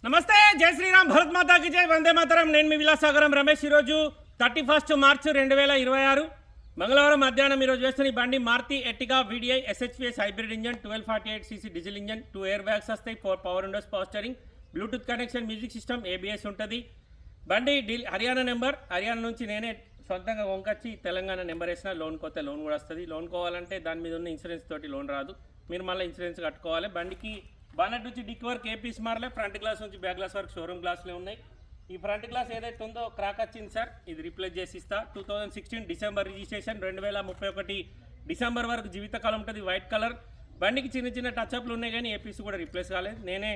నమస్తే, జై శ్రీరామ్, భరత్ మాతా కి జై, వందే మాతరం. నేను మీ విలాసాగరం రమేష్. ఈరోజు 31 మార్చి 2026 మంగళవారం మధ్యాహ్నం ఈరోజు వేస్తున్న ఈ బండి Maruti Ertiga VDI SHVS hybrid engine, 1248cc diesel engine, 2 air bags వస్తాయి, 4 power windows, power steering, Bluetooth connection, music system, ABS ఉంటుంది. బండి హర్యానా నెంబర్. హర్యానా నుంచి నేనే సొంతంగా వంకొచ్చి తెలంగాణ నెంబర్ వేసిన. లోన్ కొత్త లోన్ కూడా వస్తుంది. లోన్ కోవాలంటే దాని మీద ఉన్న ఇన్సూరెన్స్ తోటి లోన్ రాదు, మీరు మళ్ళీ ఇన్సూరెన్స్ కట్టుకోవాలి. బండికి బానెట్ నుంచి డిక్ వరకు ఏ పీస్ మారలే, ఫ్రంట్ గ్లాస్ నుంచి బ్యాక్ గ్లాస్ వరకు షోరూమ్ గ్లాస్లే ఉన్నాయి. ఈ ఫ్రంట్ గ్లాస్ ఏదైతే ఉందో క్రాక్ వచ్చింది సార్, ఇది రీప్లేస్ చేసి ఇస్తా. 2016 డిసెంబర్ రిజిస్ట్రేషన్, 2031 డిసెంబర్ వరకు జీవితకాలం ఉంటుంది. White colour. బండికి చిన్న చిన్న టచ్అప్లు ఉన్నాయి కానీ ఏ పీస్ కూడా రీప్లేస్ కాలేదు. నేనే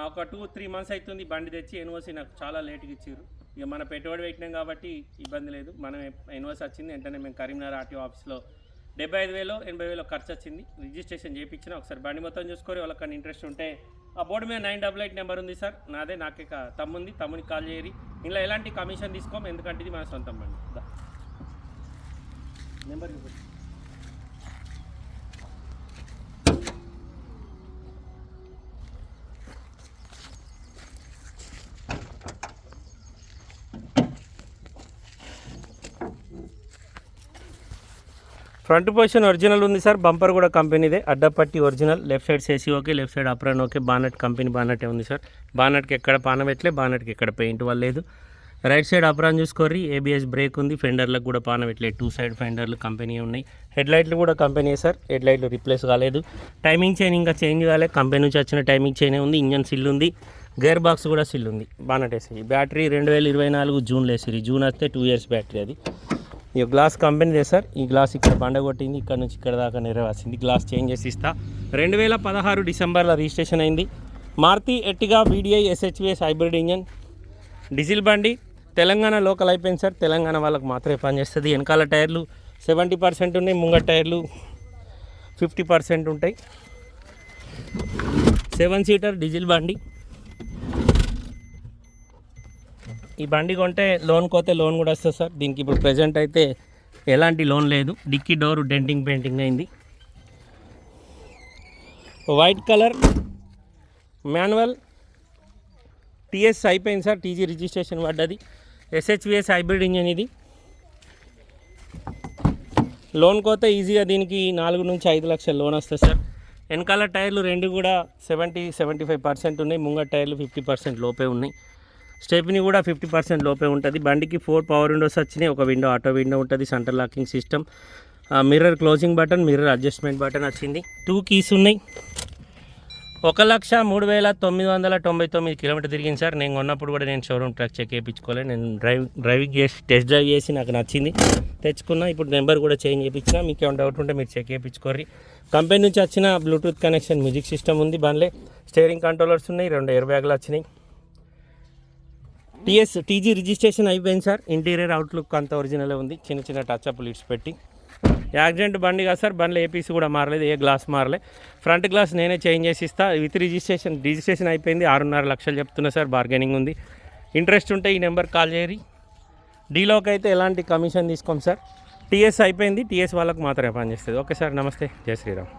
ఒక 2-3 మంత్స్ అవుతుంది బండి తెచ్చి. ఎన్ఓసి నాకు చాలా లేట్గా ఇచ్చారు. ఇక మన పెట్టుబడి పెట్టినాం కాబట్టి ఇబ్బంది లేదు. మనం ఎన్ఓసి వచ్చింది వెంటనే మేము కరీంనగర్ RTO ఆఫీస్లో 75,000-80,000 ఖర్చు వచ్చింది. రిజిస్ట్రేషన్ చేయించిన. ఒకసారి బండి మొత్తం చూసుకొని వాళ్ళకన్నా ఇంట్రెస్ట్ ఉంటే ఆ బోర్డు మీద 988 నెంబర్ ఉంది సార్, నాదే. నాకే తమ్ముంది, తమ్మునికి కాల్ చేయరి. ఇంట్లో ఎలాంటి కమిషన్ తీసుకోము, ఎందుకంటే ఇది మన సొంతం బండి. నెంబర్ ఫ్రంట్ పొజిషన్ ఒరిజినల్ ఉంది సార్. బంపర్ కూడా కంపెనీదే, అడ్డపట్టి ఒరిజినల్. లెఫ్ట్ సైడ్ సేసీ okay, left side apron okay. Bonnet company బానెటే ఉంది సార్. బానెట్కి ఎక్కడ పానబెట్టలే, బానెట్కి ఎక్కడ పెయింట్ వల్లేదు. రైట్ సైడ్ అప్రాన్ చూసుకోర్రి, ABS బ్రేక్ ఉంది. ఫెండర్లకు కూడా పానబెట్టలేదు, 2 సైడ్ ఫెండర్లు కంపెనీ ఉన్నాయి. హెడ్ లైట్లు కూడా కంపెనీ సార్, హెడ్ లైట్లు రీప్లేస్ కాలేదు. టైమింగ్ చైన్ ఇంకా చేంజ్ కాలేదు, కంపెనీ నుంచి వచ్చిన టైమింగ్ చైనే ఉంది. ఇంజన్ సిల్ ఉంది, గేర్ బాక్స్ కూడా సిల్ ఉంది. బానెట్ వేసి బ్యాటరీ 2024 జూన్లో వేసిరి. జూన్ వస్తే 2 ఇయర్స్ బ్యాటరీ. అది ఈ గ్లాస్ కంపెనీదే సార్. ఈ గ్లాస్ ఇక్కడ బండ కొట్టింది, ఇక్కడ నుంచి ఇక్కడ దాకా నెరవేసింది. గ్లాస్ చేంజ్ చేసి ఇస్తా. 2016 డిసెంబర్లో రిజిస్ట్రేషన్ అయింది. Maruti Ertiga VDI SHVS hybrid engine, diesel బండి. తెలంగాణ లోకల్ అయిపోయింది సార్, తెలంగాణ వాళ్ళకి మాత్రమే పనిచేస్తుంది. వెనకాల టైర్లు 70% ఉన్నాయి, ముంగట టైర్లు 50% ఉంటాయి. 7 సీటర్ డీజిల్ బండి. ఈ బండి కొంటే లోన్ కోతే లోన్ కూడా వస్తుంది సార్. దీనికి ఇప్పుడు ప్రెజెంట్ అయితే ఎలాంటి లోన్ లేదు. డిక్కీ డోర్ డెంటింగ్ పెయింటింగ్ అయింది. White colour manual. TS అయిపోయింది సార్, TG రిజిస్ట్రేషన్ పడ్డది. SHVS హైబ్రిడ్ ఇంజన్ ఇది. లోన్ కోతే ఈజీగా దీనికి 4 నుంచి 5 లక్షల లోన్ వస్తుంది సార్. వెనకాల టైర్లు రెండు కూడా 70-75% ఉన్నాయి, ముంగట టైర్లు 50% లోపే ఉన్నాయి. స్టెప్ని కూడా 50% లోపే ఉంటుంది. బండికి 4 పవర్ విండోస్ వచ్చినాయి, ఒక విండో ఆటో విండో ఉంటుంది, centre locking system, mirror closing button, mirror adjustment button వచ్చింది. 2 కీస్ ఉన్నాయి. 1,03,999 కిలోమీటర్ తిరిగింది సార్. నేను కొన్నప్పుడు కూడా నేను షోరూమ్ ట్రాక్ చెక్ చేయించుకోలేదు. నేను డ్రైవింగ్ చేసి టెస్ట్ డ్రైవ్ చేసి నాకు నచ్చింది, తెచ్చుకున్నా. ఇప్పుడు నెంబర్ కూడా చేంజ్ చేయించిన. మీకు ఏమైనా డౌట్ ఉంటే మీరు చెక్ చేయించుకోర్రి. కంపెనీ నుంచి వచ్చిన బ్లూటూత్ కనెక్షన్, మ్యూజిక్ సిస్టమ్ ఉంది బండ్లే. స్టీరింగ్ కంట్రోలర్స్ ఉన్నాయి, 2 ఎయిర్ బ్యాగ్లు వచ్చినాయి. TG రిజిస్ట్రేషన్ అయిపోయింది సార్. ఇంటీరియర్ అవుట్లుక్ అంతా ఒరిజినల్ ఉంది, చిన్న చిన్న టచ్అప్ లిడ్స్ పెట్టి. యాక్సిడెంట్ బండి కాదు సార్, బండ్లో ఏ పీస్ కూడా మారలేదు, ఏ గ్లాస్ మారలే. ఫ్రంట్ గ్లాస్ నేనే చేంజ్ చేసి ఇస్తా. విత్ రిజిస్ట్రేషన్ అయిపోయింది. 6.5 లక్షలు చెప్తున్నా సార్, బార్గెనింగ్ ఉంది. ఇంట్రెస్ట్ ఉంటే ఈ నెంబర్ కాల్ చేయరి. డీలోకి అయితే ఎలాంటి కమిషన్ తీసుకోం సార్. TS అయిపోయింది, TS వాళ్ళకు మాత్రమే పనిచేస్తుంది. ఓకే సార్, నమస్తే, జై శ్రీరామ్.